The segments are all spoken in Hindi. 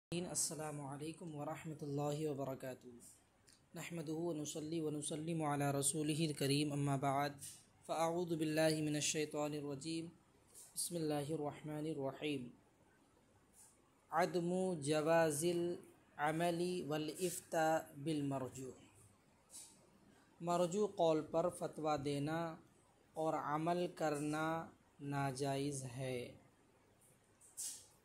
अस्सलामु अलैकुम वरहमतुल्लाहि वबरकातुहू नहमदुहु व नुसल्ली व नुसल्लिमु अला रसूलिहिल करीम अम्मा बाद फ़अऊज़ु बिल्लाहि मिनश शैतानिर रजीम बिस्मिल्लाहिर रहमानिर रहीम अदमु जवाज़िल अमली वल इफ्ता बिल मरजू कौल पर फतवा देना और अमल करना नाजायज़ है।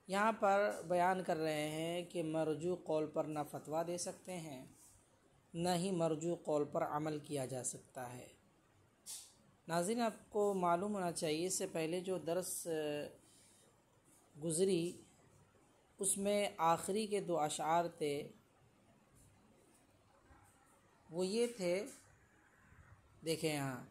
यहाँ पर बयान कर रहे हैं कि मरजू कौल पर न फतवा दे सकते हैं, न ही मरजू कौल पर अमल किया जा सकता है। नाज़रीन, आपको मालूम होना चाहिए, इससे पहले जो दर्स गुज़री उसमें आखिरी के दो अशार थे, वो ये थे, देखें यहाँ,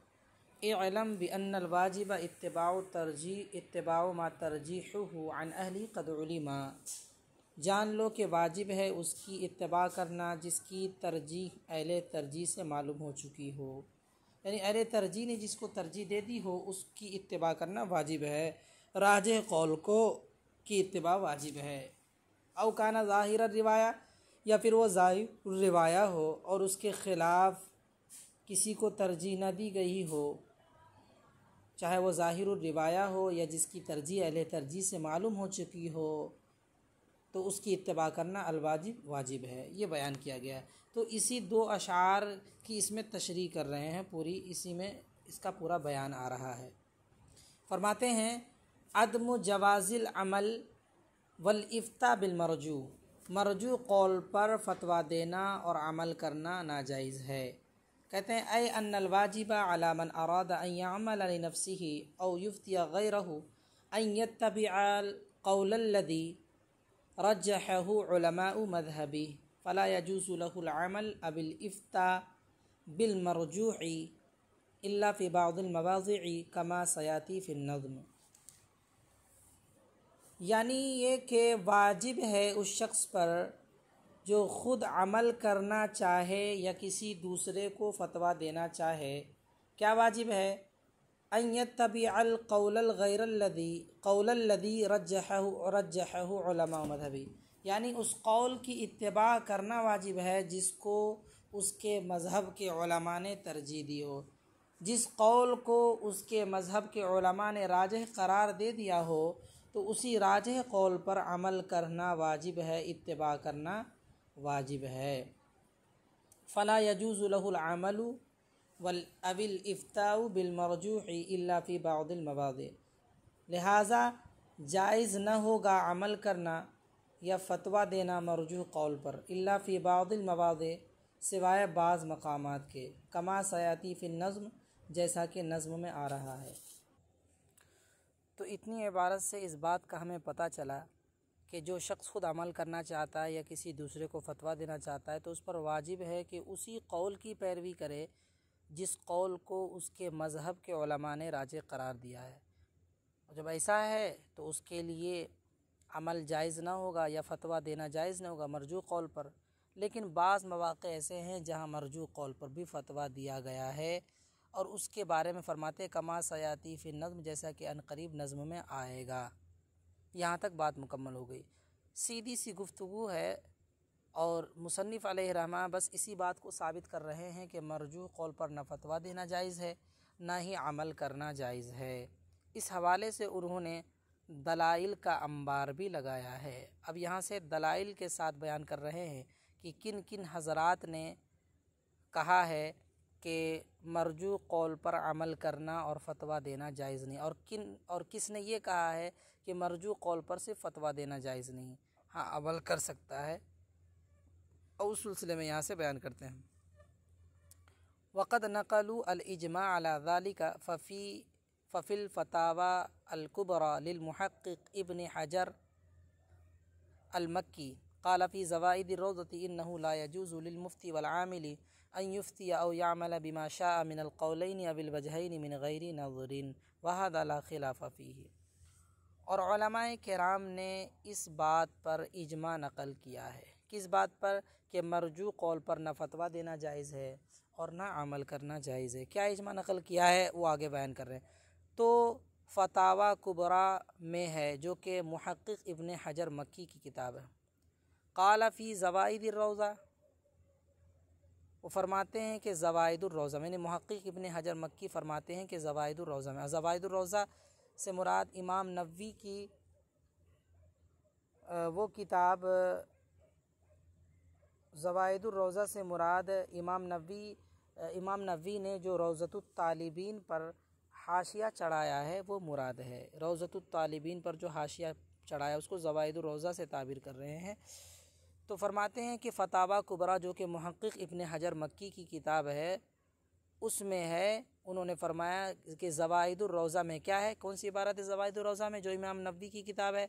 इल्म बिअन्नल वाजिब इत्तिबाउ मा तरजीहुहु अन अहली क़द उलिमा। जान लो कि वाजिब है उसकी इत्तिबा करना जिसकी तरजीह अहले तरजीह से मालूम हो चुकी हो, यानी अहले तरजीह ने जिसको तरजीह दे दी हो उसकी इत्तिबा करना वाजिब है। राजिह कौल को की इत्तिबा वाजिब है। औ काना ज़ाहिर रिवाया, या फिर वो ज़ाहिर रिवाया हो और उसके ख़िलाफ़ किसी को तरजीह न दी गई हो, चाहे वो ज़ाहिर रिवाया हो या जिसकी तरजीह अहले तरजीह से मालूम हो चुकी हो, तो उसकी इत्तिबा करना अलवाजिब वाजिब है। ये बयान किया गया है। तो इसी दो अशार की इसमें तशरीह कर रहे हैं, पूरी इसी में इसका पूरा बयान आ रहा है। फरमाते हैं अदमु जवाज़िल अमल वल इफ्ता बिल मरजू कौल पर फतवा देना और अमल करना नाजायज़ है। कहते हैं ऐ अन्नल वाजिबा अला मन अरादा अन यअमल लिनफ्सिही औ युफ्तिया गैरहु अन यत्तबिअल क़ौलल्लज़ी रज्जहहु उलमाउ मज़हबी फ़ला यजूज़ु लहुल अमल बिल इफ्ता बिल मरजूही इल्ला फ़ी बअदिल मवाज़िअ कमा सयाती फ़िन नज़्म। यानी ये कि वाजिब है उस शख्स पर जो ख़ुद अमल करना चाहे या किसी दूसरे को फतवा देना चाहे। क्या वाजिब है? अन यत्तबिअल क़ौलल्लज़ी रज्जहहु उलमा मज़हबी, यानी उस कौल की इत्तिबा करना वाजिब है जिसको उसके मज़हब के उलमा ने तरजीह दी हो। जिस कौल को उसके मज़हब के उलमा ने राजिह करार दे दिया हो, तो उसी राजिह कौल पर अमल करना वाजिब है, इत्तिबा करना वाजिब है। फ़ला यजूज़ु लहुल अमलु वल अविल इफ्ताउ बिल मरजूही इल्ला फ़ी बअदिल मवाज़ि, लिहाजा जायज़ न होगा अमल करना या फ़तवा देना मरजू कौल पर इल्ला फ़ी बअदिल मवाज़ि, सिवाय बाज़ मकामात के, कमा सयाती फ़िन नज़्म, जैसा कि नज़्म में आ रहा है। तो इतनी इबारत से इस बात का हमें पता चला कि जो शख्स खुद अमल करना चाहता है या किसी दूसरे को फतवा देना चाहता है, तो उस पर वाजिब है कि उसी कौल की पैरवी करे जिस कौल को उसके मज़हब के उलमा ने राजिह करार दिया है। जब ऐसा है तो उसके लिए अमल जायज़ ना होगा या फ़तवा देना जायज़ ना होगा मरजू कौल पर। लेकिन बाज़ मौक़े ऐसे हैं जहाँ मरजू कौल पर भी फतवा दिया गया है, और उसके बारे में फ़रमाते कमा सयाती फ़िन नज़्म, जैसा कि अनक़रीब नज़्म में आएगा। यहाँ तक बात मुकम्मल हो गई। सीधी सी गुफ्तगू है, और मुसन्निफ़ अलैहि रहमा बस इसी बात को साबित कर रहे हैं कि मरजू कौल पर न फतवा देना जायज़ है, न ही अमल करना जायज़ है। इस हवाले से उन्होंने दलाइल का अंबार भी लगाया है। अब यहाँ से दलाइल के साथ बयान कर रहे हैं कि किन किन हज़रात ने कहा है कि मरजू कौल पर अमल करना और फ़तवा देना जायज़ नहीं, और किसने ये कहा है कि मरजू कौल पर सिर्फ फ़तवा देना जायज़ नहीं, हाँ अमल कर सकता है। और उस सिलसिले में यहाँ से बयान करते हैं वक़द नक़लू अल इजमा अला ज़ालिका फ़फ़िल फ़तावा अल कुबरा लिल मुहक़्क़िक़ इब्न हजर अल मक्की क़ाल फ़ी ज़वाइद रोज़ती इन्नहु ला यजूज़ु लिल मुफ्ती वल आमिली अन युफ्तिया औ यअमल बिमा शाअ मिनल क़ौलैनि अविल वजहैनि मिन गैरि नज़रिन व हाज़ा ला ख़िलाफ़ फ़ीही। और उलमाए किराम ने इस बात पर इजमा नक़ल किया है। किस बात पर? कि मरजू कौल पर न फतवा देना जायज़ है और न अमल करना जायज़ है। क्या इजमा नक़ल किया है वो आगे बयान कर रहे हैं। तो फ़तावा कुबरा में है, जो कि मुहक़्क़िक़ इब्न हजर मक्की की किताब है। क़ाल फ़ी ज़वाइदिर रौज़ा, वो फरमाते हैं कि ज़वाइदुर रौज़ा, मैंने मुहक़्क़िक़ इब्न हजर मक्की फरमाते हैं कि ज़वाइदुर रौज़ा में, ज़वाइदुर रौज़ा से मुराद इमाम नववी की वो किताब, ज़वाइदुर रौज़ा से मुराद इमाम नववी ने जो रौज़तुत तालिबीन पर हाशिया चढ़ाया है वो मुराद है। रौज़तुत तालिबीन पर जो हाशिया चढ़ाया उसको ज़वाइदुर रौज़ा से ताबीर कर रहे हैं। तो फरमाते हैं कि फ़तावा कुबरा जो कि मुहक़्क़िक़ इब्न हजर मक्की की किताब है उसमें है, उन्होंने फरमाया कि ज़वाइदुर रौज़ा में क्या है, कौन सी इबारत है ज़वाइदुर रौज़ा में जो इमाम नववी की किताब है,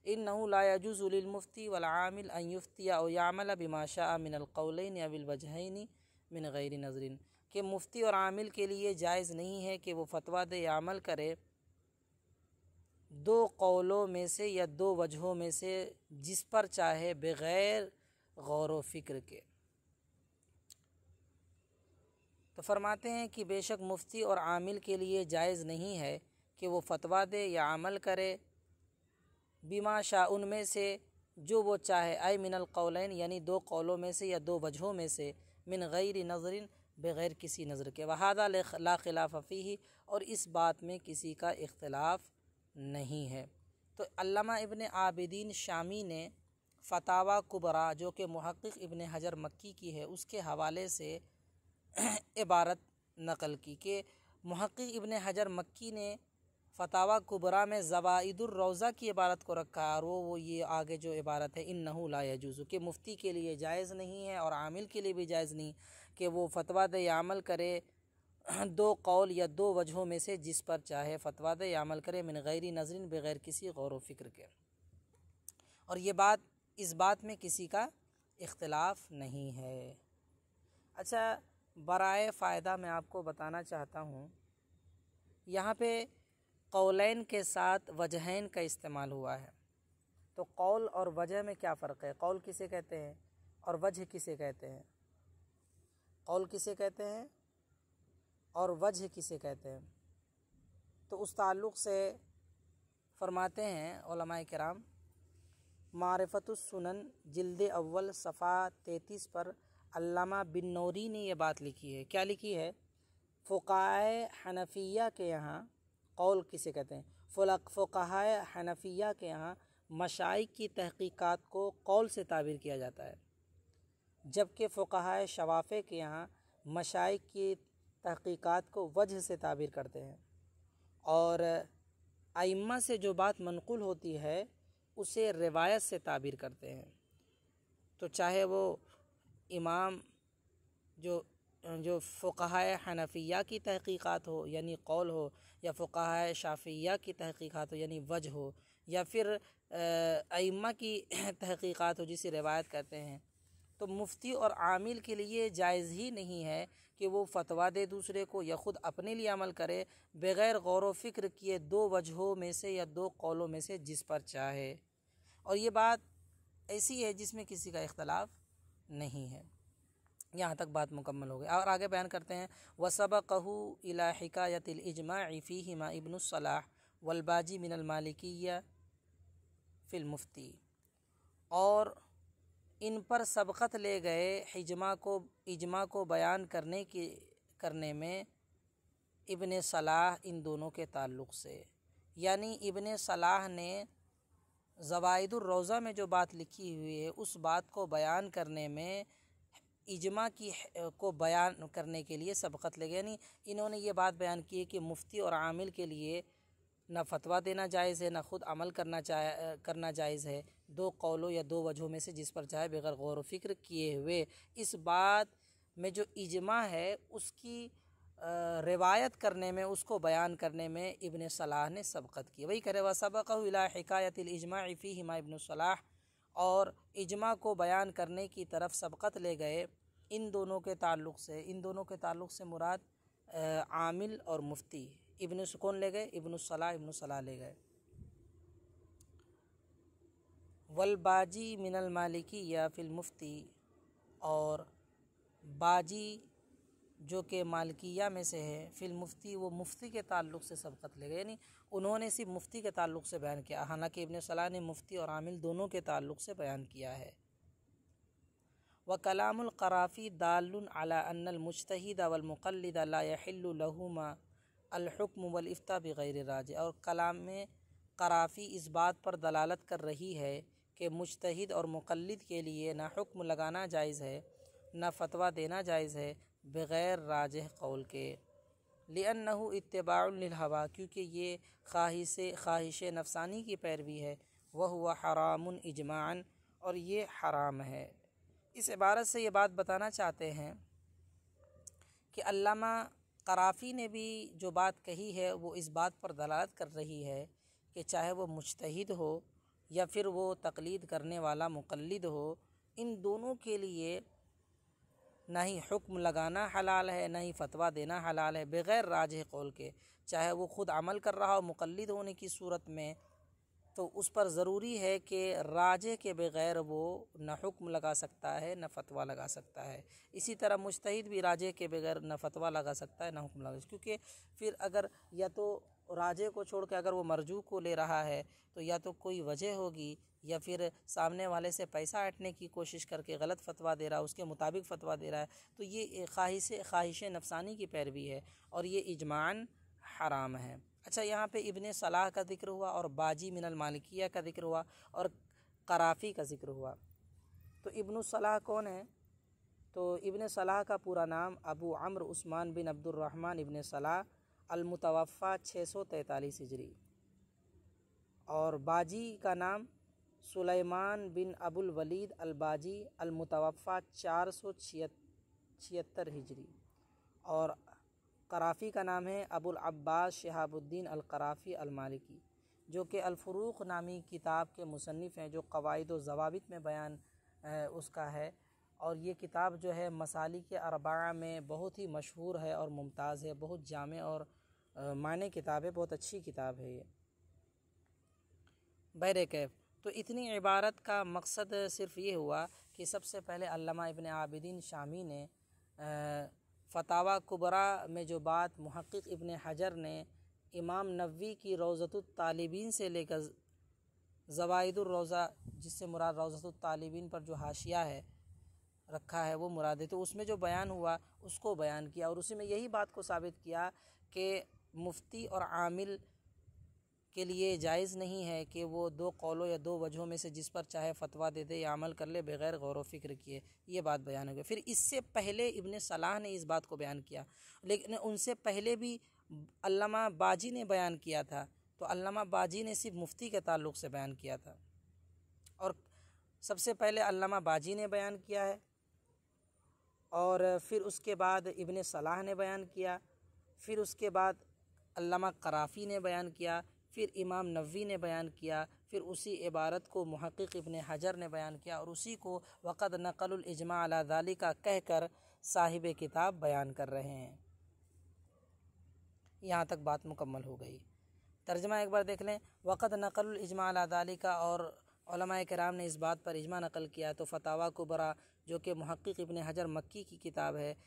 इन्नहु ला यजूज़ु लिल मुफ्ती वल आमिल अन युफ्तिया औ यामल बिमा शाअ मिनल क़ौलैनि अविल वजहैनि मिन गैरि नज़रिन, कि मुफ्ती और आमिल के लिए जायज़ नहीं है कि वो फतवा दे या अमल करे दो कौलों में से या दो वजहों में से जिस पर चाहे बग़ैर गौर व फ़िक्र के। तो फरमाते हैं कि बेशक मुफ्ती और आमिल के लिए जायज़ नहीं है कि वो फतवा दे या अमल करे बिमा शाह उनमें से जो वो चाहे, आई मिनल कौलैन यानी दो कौलों में से या दो वजहों में से, मिन गैर नज़रिन बग़ैर किसी नज़र के, वहादा ला खिलाफ़ फ़ीही और इस बात में किसी का इख्तिलाफ़ नहीं है। तो अल्लामा इब्न आबिदीन शामी ने फ़तावा कुबरा जो कि मुहक़्क़िक़ इब्न हजर मक्की की है उसके हवाले से इबारत नक़ल की कि मुहक़्क़िक़ इब्न हजर मक्की ने फ़तावा कुबरा में ज़वाइदुर रौज़ा की इबारत को रखा और वो ये आगे जो इबारत है इन्नहु ला यजूज़ु कि मुफ्ती के लिए जायज़ नहीं है और आमिल के लिए भी जायज़ नहीं कि वो फतवा दे या अमल करे दो कौल या दो वजहों में से जिस पर चाहे फतवा दे या अमल करे मिन गैरी नज़रिन बग़ैर किसी गौर व फ़िक्र के। और ये बात, इस बात में किसी का इख्तिलाफ़ नहीं है। अच्छा, बराए फ़ायदा मैं आपको बताना चाहता हूँ, यहाँ पे कौलैन के साथ वजहैन का इस्तेमाल हुआ है। तो कौल और वजह में क्या फ़र्क है? कौल किसे कहते हैं और वजह किसे कहते हैं? कौल किसे कहते हैं और वजह किसे कहते हैं? तो उस ताल्लुक़ से फ़रमाते हैं उलमाए किराम, मारिफ़तुस सुनन जिल्द अव्वल सफ़ा 33 पर अल्लामा बिन नौरी ने यह बात लिखी है। क्या लिखी है? फ़ुक़हाए हनफिया के यहाँ कौल किसे कहते हैं? फ़ुक़हाए हनफिया के यहाँ मशाइख की तहक़ीक़ात को कौल से ताबीर किया जाता है, जबकि फ़ुक़हाए शवाफ़े के यहाँ मशाइख की तहक़ीक़ात को वजह से ताबीर करते हैं और आइम्मा से जो बात मनक़ूल होती है उसे रिवायत से ताबीर करते हैं। तो चाहे वो इमाम जो फ़ुक़हाए हनफिया की तहक़ीक़ात हो यानी कौल हो, या फ़ुक़हाए शाफ़िया की तहक़ीक़ात हो यानी वजह हो, या फिर अइम्मा की तहक़ीक़ात हो जिसे रिवायत कहते हैं, तो मुफ्ती और आमिल के लिए जायज़ ही नहीं है कि वो फतवा दे दूसरे को या ख़ुद अपने लिए अमल करे बग़ैर गौर व फ़िक्र किए दो वजहों में से या दो कौलों में से जिस पर चाहे। और ये बात ऐसी है जिसमें किसी का इख्तलाफ नहीं है। यहाँ तक बात मुकम्मल हो गई और आगे बयान करते हैं, वसबक़हु इला हिकायतिल इज्मा'i फ़ीहिमा इब्नुस सलाह वल बाजी मिनल मालिकिय्या फ़िल मुफ्ती, और इन पर सबक़त ले गए इज्मा को बयान करने में इब्न सलाह इन दोनों के ताल्लुक़ से, यानी इब्न सलाह ने ज़वाइदुर रौज़ा में जो बात लिखी हुई है उस बात को बयान करने में इज्मा को बयान करने के लिए सबक़त ले गए, यानी इन्होंने ये बात बयान की है कि मुफ्ती और आमिल के लिए न फतवा देना जायज़ है, न ख़ुद अमल करना जायज़ है दो कौलों या दो वजहों में से जिस पर चाहे बग़ैर गौर व फ़िक्र किए हुए। इस बात में जो इज्मा है उसकी रिवायत करने में, उसको बयान करने में इब्न सलाह ने सबक़त की। वही करे वसबक़हु इला हिकायतिल इज्मा'i फ़ीहिमा इब्न सलाह, और इज्मा को बयान करने की तरफ सबक़त ले गए इन दोनों के ताल्लुक़ से मुराद आमिल और मुफ्ती इब्न कौन ले गए? इब्न सलाह ले गए। वल बाजी मिनल मालिकिय्या फ़िल मुफ्ती, और बाजी जो कि मालिकिया में से है फ़िल मुफ्ती, वो मुफ्ती के ताल्लुक़ से सबक़त ले गए, यानी उन्होंने सिर्फ मुफ्ती के ताल्लुक़ से बयान किया, हालांकि इब्न सलाह ने मुफ्ती और आमिल दोनों के ताल्लुक़ से बयान किया है। व कलामुल क़राफ़ी दालुन अला अन्नल मुज्तहिद वल मुक़ल्लिद ला यहिल्लु लहुमा अल हुक्म वल इफ्ता बिग़ैरि राजिह। और कलाम में क़राफ़ी इस बात पर दलालत कर रही है कि मुज्तहिद और मुक़ल्लिद के लिए ना हुक्म लगाना जायज़ है ना फ़तवा देना जायज़ है बग़ैर राजिह क़ौल के। लिअन्नहु इत्तिबाउन लिल हवा, क्योंकि ये ख्वाहिश नफ़सानी की पैरवी है। वह हुआ हरामुन इजमाअन, और ये हराम है। इस इबारत से ये बात बताना चाहते हैं कि अल्लामा क़राफ़ी ने भी जो बात कही है वो इस बात पर दलालत कर रही है कि चाहे वो मुज्तहिद हो या फिर वो तक़लीद करने वाला मुक़ल्लिद हो, इन दोनों के लिए ना ही हुक्म लगाना हलाल है ना ही फ़तवा देना हलाल है बग़ैर राजिह क़ौल के। चाहे वो ख़ुद अमल कर रहा हो मुक़ल्लिद होने की सूरत में, तो उस पर ज़रूरी है कि राजिह के बग़ैर वो न हुक्म लगा सकता है न फ़तवा लगा सकता है। इसी तरह मुज्तहिद भी राजिह के बग़ैर न फ़तवा लगा सकता है न हुक्म लगा, क्योंकि फिर अगर या तो राजिह को छोड़ के अगर वो मरजू को ले रहा है तो या तो कोई वजह होगी या फिर सामने वाले से पैसा ऐंठने की कोशिश करके गलत फ़तवा दे रहा है, उसके मुताबिक फ़तवा दे रहा है, तो ये ख्वाहिश नफ़सानी की पैरवी है और ये इजमाअन हराम है। अच्छा, यहाँ पे इब्ने सलाह का ज़िक्र हुआ और बाजी मिनल मालिकिया का ज़िक्र हुआ और क़राफ़ी का ज़िक्र हुआ। तो इब्न सलाह कौन है? तो इब्न सलाह का पूरा नाम अबू अम्र उस्मान बिन अब्दुर्रहमान इब्न सलाह अल-मुतवफ़्फ़ा 643 हिजरी, और बाजी का नाम सुलेमान बिन अबुल वलीद अल-बाजी अल-मुतवफ़्फ़ा 476 हिजरी, और क़राफ़ी का नाम है अबुल अब्बास शिहाबुद्दीन अल-क़राफ़ी अल-मालिकी, जो कि अल-फ़ुरूक़ नामी किताब के मुसन्निफ़ हैं, जो क़वाइद व ज़वाबित में बयान उसका है। और ये किताब जो है मसालिक अरबआ में बहुत ही मशहूर है और मुमताज़ है, बहुत जामे और माने किताब है, बहुत अच्छी किताब है ये। बहरे कैफ़, तो इतनी इबारत का मकसद सिर्फ़ ये हुआ कि सबसे पहले अल्लामा इब्न आबिदीन शामी ने फ़तावा कुबरा में जो बात मुहक़्क़िक़ इब्न हजर ने इमाम नववी की रौज़तुत तालिबीन से लेकर ज़वाइदुर रौज़ा, जिससे मुराद रौज़तुत तालिबीन पर जो हाशिया है रखा है वो मुराद है, तो उसमें जो बयान हुआ उसको बयान किया और उसी में यही बात को साबित किया कि मुफ्ती और आमिल के लिए जायज़ नहीं है कि वो दो कौलों या दो वजहों में से जिस पर चाहे फ़तवा दे दे या अमल कर ले बग़ैर गौर व फ़िक्र किए। ये बात बयान हो गई। फिर इससे पहले इब्न सलाह ने इस बात को बयान किया, लेकिन उनसे पहले भी अल्लामा बाजी ने बयान किया था। तो अल्लामा बाजी ने सिर्फ मुफ्ती के ताल्लुक़ से बयान किया था, और सबसे पहले अल्लामा बाजी ने बयान किया है और फिर उसके बाद इब्न सलाह ने बयान किया, फिर उसके बाद अल्लामा क़राफ़ी ने बयान किया, फिर इमाम नववी ने बयान किया, फिर उसी इबारत को मुहक़्क़िक़ इब्न हजर ने बयान किया और उसी को वक़द नक़लुल इजमा अला ज़ालिका कहकर साहिब किताब बयान कर रहे हैं। यहाँ तक बात मुकम्मल हो गई। तर्जमा एक बार देख लें। वक़द नक़लुल इजमा अला ज़ालिका, और उलमाए किराम ने इस बात पर इजमा नकल किया। तो फ़तावा कुबरा जो कि मुहक़्क़िक़ इब्न हजर मक्की की किताब है,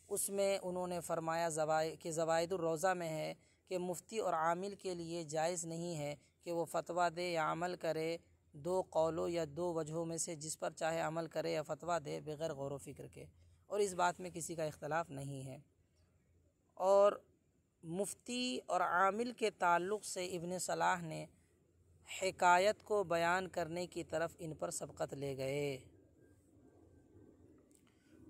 उसमें उन्होंने फ़रमाया कि ज़वाइदुर रौज़ा में है कि मुफ्ती और आमिल के लिए जायज़ नहीं है कि वो फ़तवा दे या अमल करे दो कौलों या दो वजहों में से जिस पर चाहे अमल करे या फ़तवा दे बग़ैर गौर व फ़िक्र के, और इस बात में किसी का इख्तलाफ नहीं है। और मुफ्ती और आमिल के ताल्लुक़ से इब्न सलाह ने हिकायत को बयान करने की तरफ इन पर सबक़त ले गए,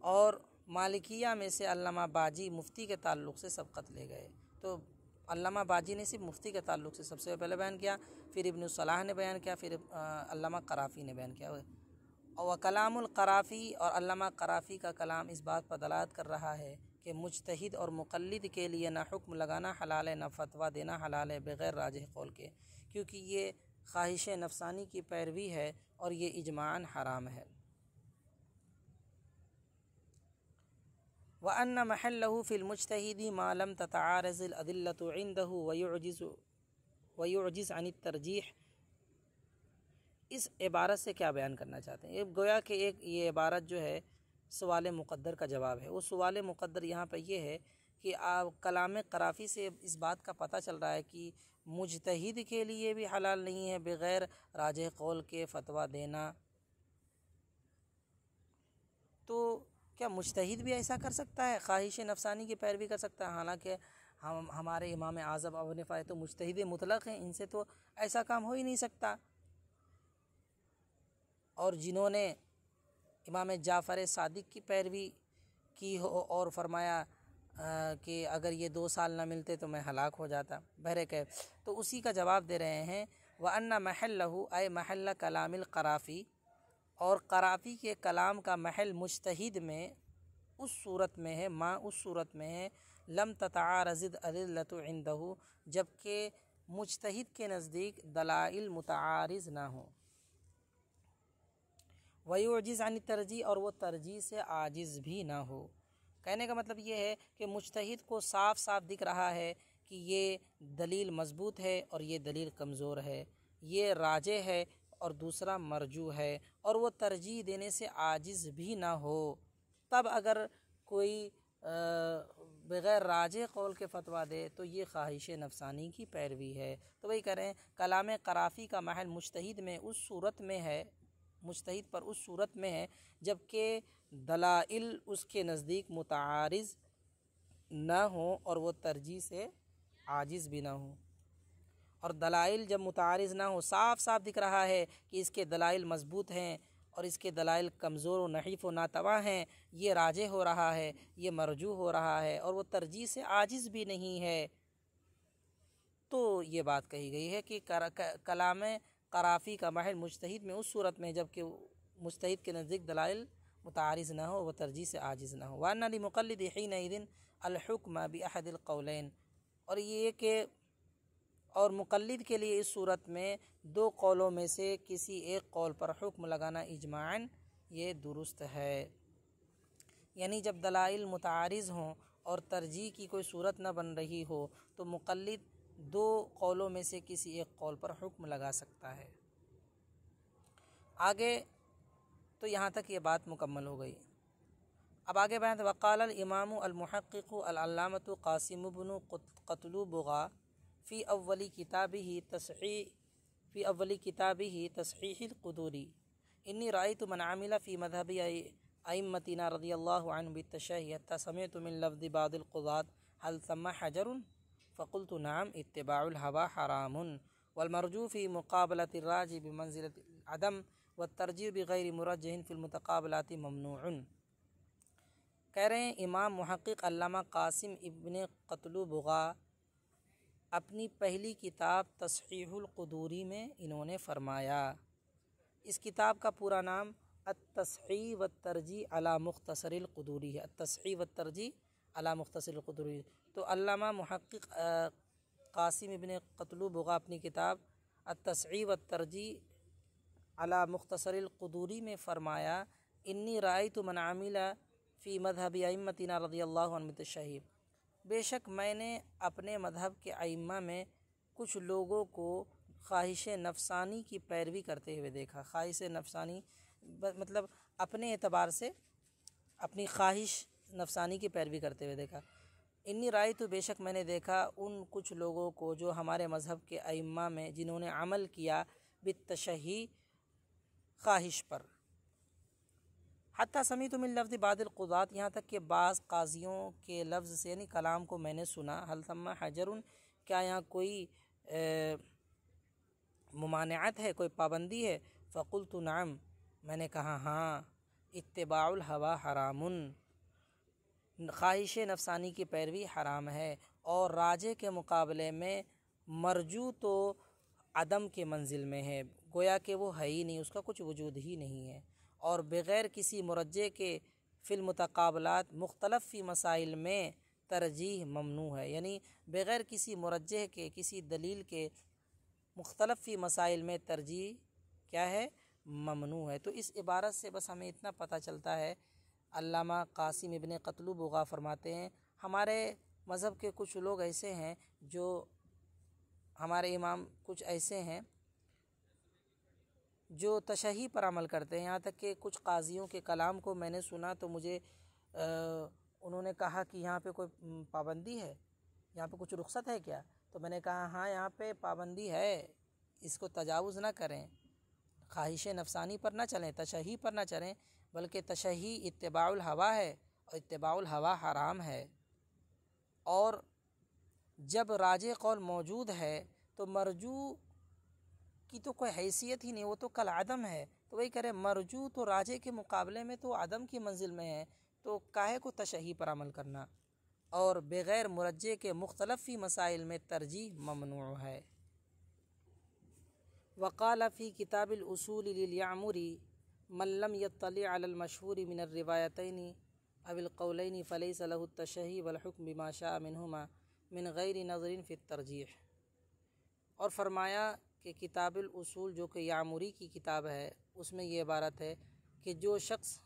और मालिकिया में से अल्लामा बाजी मुफ्ती के ताल्लुक़ से सबक़त ले गए। तो अल्लामा बाजी ने सिर्फ मुफ्ती के ताल्लुक़ से सबसे पहले बयान किया, फिर इब्न सलाह ने बयान किया, फिर अल्लामा क़राफ़ी ने बयान किया। और कलामुल क़राफ़ी और अल्लामा क़राफ़ी का कलाम इस बात पर दलालत कर रहा है कि मुज्तहिद और मुक़ल्लिद के लिए ना हुक्म लगाना हलाल है ना फ़तवा देना हलाल है बग़ैर राजिह क़ौल के, क्योंकि ये ख्वाहिश नफ़सानी की पैरवी है और ये इजमाअन हराम है। व अन्न महल्लहु फ़िल मुज्तहिदी मा लम ततआरज़िल अदिल्लतु इंदहु व युअजिज़ अनित तरजीह। इस इबारत से क्या बयान करना चाहते हैं? ये गोया कि ये इबारत जो है सवाल मुक़द्दर का जवाब है। वो सवाल मुक़द्दर यहाँ पर ये है कि कलाम क़राफ़ी से इस बात का पता चल रहा है कि मुज्तहिद के लिए भी हलाल नहीं है बग़ैर राजिह क़ौल के फ़तवा देना। तो क्या मुजतहिद भी ऐसा कर सकता है, ख्वाहिश नफसानी की पैरवी कर सकता है? हालांकि हमारे इमाम आज़म अबू हनीफा तो मुजतहिद मुतलक हैं, इनसे तो ऐसा काम हो ही नहीं सकता। और जिन्होंने इमाम जाफ़र सादिक की पैरवी की हो और फरमाया कि अगर ये 2 साल ना मिलते तो मैं हलाक हो जाता, बहरकैफ, तो उसी का जवाब दे रहे हैं। व अन्ना महल्लहु अय महल्ला कलामिल क़राफ़ी, और क़राफ़ी के कलाम का महल मुजतहिद में उस सूरत में है, उस सूरत में है लम ततआरज़िद अदिल्लतु इंदहु, जबकि मुजतहिद के नज़दीक दलाइल मुतआरिज़ ना हो। वयुजिज़ अन तरजीह, और वो तरजीह से आजिज़ भी ना हो। कहने का मतलब ये है कि मुजतहिद को साफ साफ दिख रहा है कि ये दलील मजबूत है और ये दलील कमज़ोर है, ये राजे है और दूसरा मरजू है, और वो तरजीह देने से आजिज़ भी ना हो। तब अगर कोई बग़ैर राजे कौल के फ़तवा दे तो ये ख्वाहिश नफसानी की पैरवी है। तो वही करें, कलाम क़राफ़ी का महल मुजतहिद में उस सूरत में है, मुजतहिद पर उस सूरत में है जबकि दलाइल उसके नज़दीक मुतारिज़ ना हो और वो तरजीह से आजिज़ भी ना हो। और दलाइल जब मुतारिज़ ना हो, साफ साफ दिख रहा है कि इसके दलाइल मजबूत हैं और इसके दलाइल कमज़ोर व नहीफ़ व नातवा हैं, ये राजे हो रहा है, ये मरजू हो रहा है और वो तरजीह से आजिज़ भी नहीं है, तो ये बात कही गई है कि कलाम क़राफ़ी का महल मुजतहिद में उस सूरत में जबकि मुजतहिद के नज़दीक दलाइल मुतारिज़ ना हो, वह तरजीह से आजिज़ ना हो। वअन्ना लिमुक़ल्लिद हीनइज़िन अल हुक्म बिअहदिल क़ौलैन, और ये कि और मुक़ल्लिद के लिए इस सूरत में 2 कौलों में से किसी एक कौल पर हुक्म लगाना इजमाअन ये दुरुस्त है। यानी जब दलाइल मुतारिज़ हों और तरजीह की कोई सूरत न बन रही हो तो मुक़ल्लिद 2 कौलों में से किसी एक कौल पर हुक्म लगा सकता है। आगे तो यहाँ तक ये बात मुकम्मल हो गई। अब आगे बयान, वक़ाल अल इमाम अल मुहक़्क़िक़ अल अल्लामतु क़ासिम इब्न क़तलुबग़ा फ़ी अव्वली किताबिही तस्हीहिल क़ुदूरी इन्नी रायतु मन आमिला फ़ी मज़हबी अइम्मतिना रज़ियल्लाहु अन्हुम बित्तशहीह हत्ता समिअतु मिन लफ़्ज़ि बादिल क़ुज़ात हल सम्मा हजरुन फ़क़ुल्तु नअम इत्तिबाउल हवा हरामुन वल मरजू फ़ी मुक़ाबलति राजी बिमंज़िलति अदम व तरजीह बिग़ैरि मुरज्जहिन फ़िल मुतक़ाबलाति ममनूउन। कह रहे हैं इमाम मुहक़्क़िक़ अल्लामा क़ासिम इब्न क़तलुबग़ा अपनी पहली किताब तस्हीहुल क़ुदूरी में इन्होंने फ़रमाया, इस किताब का पूरा नाम अत-तस्हीह व तरजीह अला मुख़्तसरिल क़ुदूरी है। अत-तस्हीह व तरजीह अला मुख़्तसरिल क़ुदूरी। तो अल्लामा मुहक़्क़िक़ क़ासिम इब्न क़तलुबग़ा अपनी किताब अत-तस्हीह व तरजीह अला मुख़्तसरिल क़ुदूरी में फ़रमाया, इन्नी रायतु मन आमिला फ़ी मज़हबी अइम्मतिना रज़ियल्लाहु अन्हुम बित्तशहीह, बेशक मैंने अपने मज़हब के अइम्मा में कुछ लोगों को ख्वाहिश नफसानी की पैरवी करते हुए देखा। ख्वाहिश नफसानी मतलब अपने एतबार से अपनी ख्वाहिश नफसानी की पैरवी करते हुए देखा। इन्नी राय तो बेशक मैंने देखा उन कुछ लोगों को जो हमारे मज़हब के अइम्मा में जिन्होंने अमल किया बित्तशही ख्वाहिश पर। हत्ता समीअतु मिन लफ्ज़ि बादिल क़ुज़ात, यहाँ तक कि बाज़ काजियों के लफ्ज़ से यानी कलाम को मैंने सुना। हल सम्मा हजरुन, क्या यहाँ कोई मुमानिअत है, कोई पाबंदी है? फ़क़ुल्तु नअम, मैंने कहा हाँ। इत्तिबाउल हवा हरामुन, ख्वाहिश नफसानी की पैरवी हराम है और राजे के मुकाबले में मरजू तो अदम के मंजिल में है, गोया कि वो है ही नहीं, उसका कुछ वजूद ही नहीं है। और बग़ैर किसी मुरज्जे के फ़िल मुतक़ाबलात मुख्तलफ़ फ़ी मसाइल में तरजीह ममनू है, यानी बग़ैर किसी मुरज्जे के किसी दलील के मुख्तलफ़ फ़ी मसाइल में तरजीह क्या है, ममनू है। तो इस इबारत से बस हमें इतना पता चलता है, अल्लामा क़ासिम इब्न क़तलुबग़ा फरमाते हैं हमारे मज़हब के कुछ लोग ऐसे हैं, जो हमारे इमाम कुछ ऐसे हैं जो तशही पर अमल करते हैं। यहाँ तक कि कुछ काजियों के कलाम को मैंने सुना तो मुझे उन्होंने कहा कि यहाँ पे कोई पाबंदी है, यहाँ पे कुछ रुख्सत है क्या? तो मैंने कहा हाँ, यहाँ पे पाबंदी है, इसको तजावुज़ ना करें। ख्वाहिश नफसानी पर ना चलें, तशही पर ना चलें, बल्कि तशही इत्तिबाउल हवा है और इत्तिबाउल हवा हराम है। और जब राजे कौल मौजूद है तो मरजू की तो कोई हैसियत ही नहीं, वो तो कल आदम है। तो वही करे, मरजू तो राजे के मुकाबले में तो आदम की मंजिल में है, तो काहे को तशही पर अमल करना। और बग़ैर मुरज्जे के मुख्तलफ़ी मसाइल में तरजीह ममनू है। वक़ाल फ़ी किताबिल उसूल लिल-यामुरी मन लम यत्तलि अलल मशहूर मिन अर्रिवायतैनि अविल क़ौलैनि फ़लैसा लहु तशही वल हुक्म बिमा शाअ मिनहुमा मिन गैरि नज़रिन फ़ी तरजीह। और फरमाया कि किताबुल उसूल जो कि यामुरी की किताब है, उसमें ये इबारत है कि जो शख्स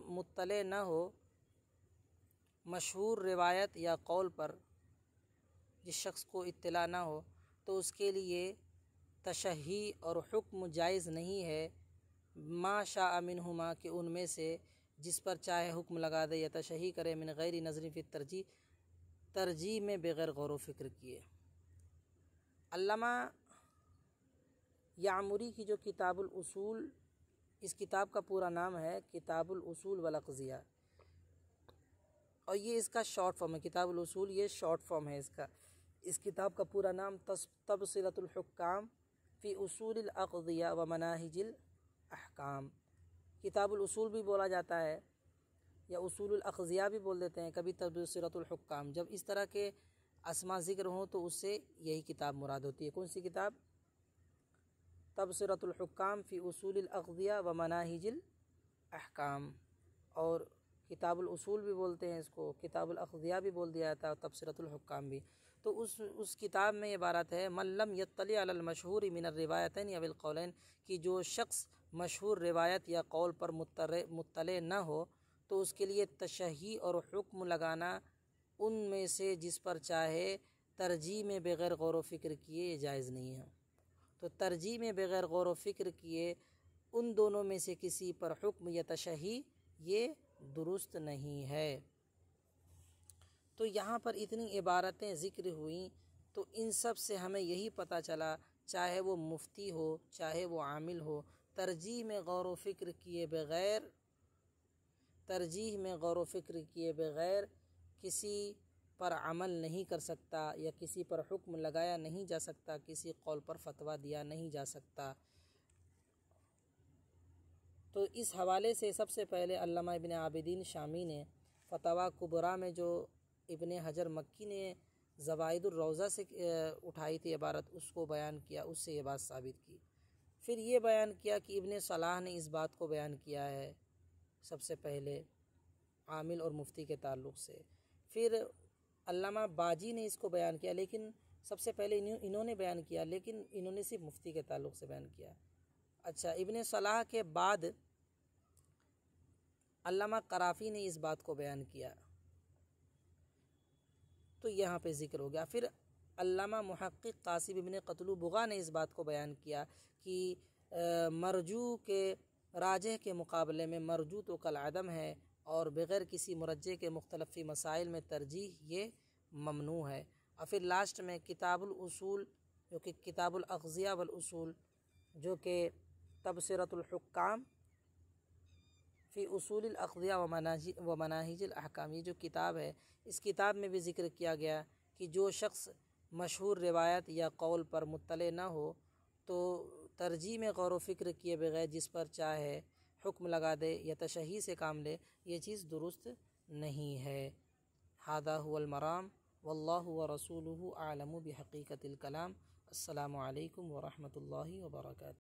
मुत्तले न हो मशहूर रिवायत या कौल पर, जिस शख्स को इत्तला ना हो, तो उसके लिए तशही और हुक्म जायज़ नहीं है। मा शाअ मिनहुमा के उनमें से जिस पर चाहे हुक्म लगा दे या तशही करे, मिन गैरि नज़रिन फ़ी तरजीह, तरजीह में बग़ैर गौर व फ़िक्र किए। अल्लामा यामुरी की जो किताबुल उसूल, इस किताब का पूरा नाम है किताबुल उसूल वल अक़ज़िया, और ये इसका शॉर्ट फॉर्म है। किताबुल उसूल ये शॉर्ट फॉर्म है इसका। इस किताब का पूरा नाम तबसिरतुल हुक्काम फ़ी उसूलिल अक़ज़िया व मनाहिजिल अहकाम। किताबुल उसूल भी बोला जाता है या उसूलुल अक़ज़िया भी बोल देते हैं, कभी तबसिरतुल हुक्काम। जब इस तरह के अस्मा ज़िक्र हों तो उससे यही किताब मुराद होती है। कौन सी किताब? तबसिरतुल हुक्काम फ़ी उसूलिल अक़ज़िया व मनाहिजिल अहकाम। और किताबुल उसूल भी बोलते हैं इसको, किताबुल अक़ज़िया भी बोल दिया जाता है, तबसिरतुल हुक्काम भी। तो उस किताब में ये इबारत है, मन लम यत्तलि अलल मशहूर मिन अर्रिवायतैन अविल क़ौलैन, कि जो शख्स मशहूर रिवायत या कौल पर मुत्तले न हो, तो उसके लिए तशही और हुक्म लगाना उनमें से जिस पर चाहे तरजीह में बग़ैर गौर व फ़िक्र किए जायज़ नहीं है। तो तरजीह में बग़ैर गौर व फ़िक्र किए उन दोनों में से किसी पर हुक्म या तशही ये दुरुस्त नहीं है। तो यहाँ पर इतनी इबारतें ज़िक्र हुई, तो इन सब से हमें यही पता चला, चाहे वो मुफ्ती हो चाहे वो आमिल हो, तरजीह में गौर व फ़िक्र किए बग़ैर किसी पर अमल नहीं कर सकता या किसी पर हुक्म लगाया नहीं जा सकता, किसी कौल पर फतवा दिया नहीं जा सकता। तो इस हवाले से सबसे पहले अल्लामा इब्न आबिदीन शामी ने फतवा कुबरा में जो इब्न हजर मक्की ने ज़वाइदुर रौज़ा से उठाई थी इबारत, उसको बयान किया, उससे ये बात साबित की। फिर ये बयान किया कि इब्न सलाह ने इस बात को बयान किया है सबसे पहले आमिल और मुफ्ती के ताल्लुक़ से। फिर अल्लामा बाजी ने इसको बयान किया, लेकिन सबसे पहले इन्होंने बयान किया, लेकिन इन्होंने सिर्फ मुफ्ती के ताल्लुक़ से बयान किया। अच्छा, इब्न सलाह के बाद अल्लामा कराफ़ी ने इस बात को बयान किया, तो यहाँ पे ज़िक्र हो गया। फिर अल्लामा मुहक्किक कासिम इब्न क़तलुबुग़ा ने इस बात को बयान किया कि मरजू के राजह के मुकाबले में मरजू तो कल आदम है, और बग़ैर किसी मुरज्जे के मुख्तलिफ़ी मसाइल में तरजीह ये ममनू है। और फिर लास्ट में किताबुल उसूल जो कि किताबुल अक़ज़िया वल उसूल, जो कि तबसिरतुल हुक्काम फ़ी उसूलिल अक़ज़िया व मनाहिजिल अहकाम, ये जो किताब है, इस किताब में भी ज़िक्र किया गया कि जो शख्स मशहूर रिवायत या कौल पर मुत्तले न हो, तो तरजीह में गौर व फ़िक्र किए बगैर जिस पर चाहे हुक्म लगा दे या तशही से काम ले, ये चीज़ दुरुस्त नहीं है। हादा हुवल मराम वल्लाहु व रसूलुहु आलमु बिहक़ीक़तिल कलाम। अस्सलामु अलैकुम व रहमतुल्लाहि व बरकातुहू।